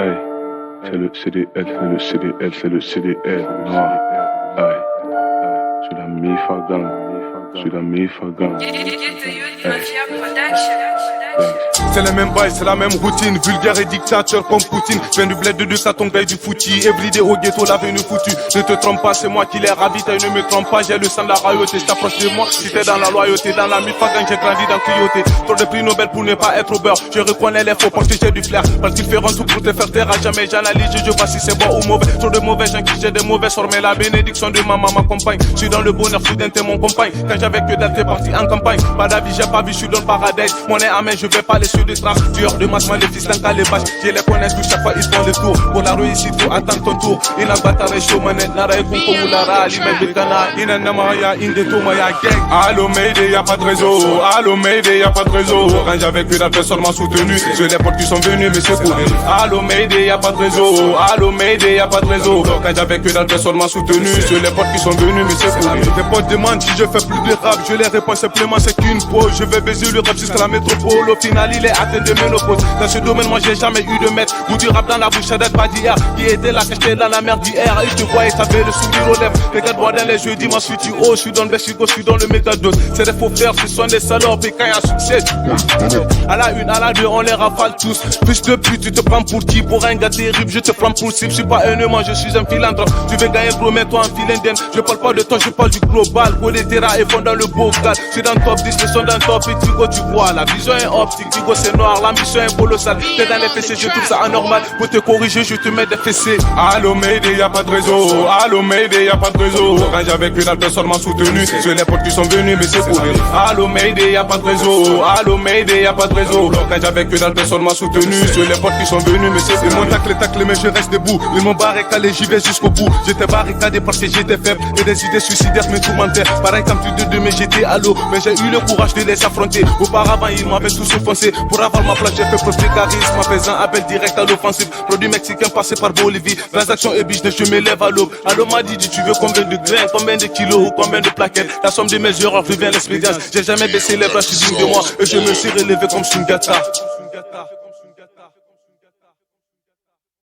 Hey, c'est le CDL, c'est le CDL, c'est le CDL. Non, hey, c'est la Mifa Gang, c'est la Mifa Gang. C'est les mêmes bails, c'est la même routine. Vulgaire et dictateur comme Poutine. Viens du bled de ça, ton gars du fouti. Everyday au ghetto, l'avenue foutue. Ne te trompe pas, c'est moi qui les ravite. Et ne me trompe pas, j'ai le sang de la royauté. Je t'approche de moi, si t'es dans la loyauté. Dans la Mifa Gang, j'ai grandi dans cruauté. Trop de prix Nobel pour ne pas être au beurre. Je reconnais les faux parce que j'ai du flair. Parce qu'ils feront tout pour te faire taire. Jamais j'analyse, je vois si c'est bon ou mauvais. Trop de mauvais gens qui j'ai des mauvais sorts. Mais la bénédiction de ma maman m'accompagne. Je suis dans le bonheur, soudain t'es mon compagne. Quand j'avais que d'être, t'es parti en campagne. Pas d'avis, j'ai pas vu, je suis dans le paradis. Mon nez à main, je vais pas les sur des traces. Tueur de masse, les fils d'un calebasse. Je les connais tous, chaque fois ils font le tour. Pour la réussite, faut attendre ton tour. Ina batare show manet, nara et kunko moulara. L'image de Ghana, ina namaya, inde tomaya gang. Allo Mayday, y'a pas de réseau. Allo Mayday, y'a pas de réseau. Quand j'avais que la personne m'a soutenu. Sur les portes qui sont venus, mais c'est couru. Allo Mayday, y'a pas de réseau. Allo Mayday, y'a pas de réseau. Quand j'avais que la personne m'a soutenu. Sur les portes qui sont venus, mais c'est couru. Tes potes demandent si je fais plus de rap. Je les réponds simplement, c'est qu'une pause. Je vais baiser le rap jusqu'à la métropole. Au final, il est atteint de ménopause. Dans ce domaine, moi j'ai jamais eu de maître. Goût du rap dans la bouche, ça date pas d'hier. Qui était là quand j'étais dans la merde d'hier. Et je te vois et ça fait le sourire aux lèvres. Regarde-moi dans les yeux, dis-moi si tu oses. Je suis dans le best, je suis dans le mégadose. C'est des faux frères, ce sont des salopes. Et quand y'a succès, à la une, à la deux, on les rafale tous. Fils de pute, tu te prends pour qui? Pour un gars terrible, je te prends pour cible. Je suis pas un humain, je suis un philanthrope. Tu veux gagner gros, mets-toi en fil indien. Je parle pas de toi, je parle du global. Pour les terrains et fond dans le bocal. Je suis dans le top 10, ils sont dans le top 8. Tigo, tu vois, la vision est optique. Tigo, c'est noir, l'ambition est colossale. T'es dans les fessées, je trouve ça anormal. Pour te corriger, je te mets des fessées. Allo Mayday, y'a pas de réseau. Allo Mayday, y'a pas de réseau. Quand j'avais que la personne m'a soutenu. Sur les portes qui sont venus, mais c'est couru. Allo Mayday, y'a pas de réseau. Allo Mayday, y'a pas de réseau. Quand j'avais que la personne m'a soutenu. Sur les portes qui sont venus, mais c'est couru. Ils m'ont taclé, mais je reste debout. Ils m'ont barricadé, j'y vais jusqu'au bout. J'étais barricadé parce que j'étais faible. Et des idées suicidaires me tourmentaient. Pareil comme tu de mais j'étais à l'eau. Mais j'ai eu le courage de les affronter. Auparavant, ils m'avaient tous offensé. Pour avoir ma place, j'ai fait preuve de charisme. En faisant appel direct à l'offensive. Produit mexicain passé par Bolivie. Transaction et business, je me lève à l'aube. Allo m'a dit, tu veux combien de grains, combien de kilos ou combien de plaquettes? La somme de mes erreurs revient l'expérience. J'ai jamais baissé les bras, je suis digne de moi. Et je me suis relevé comme Sungata.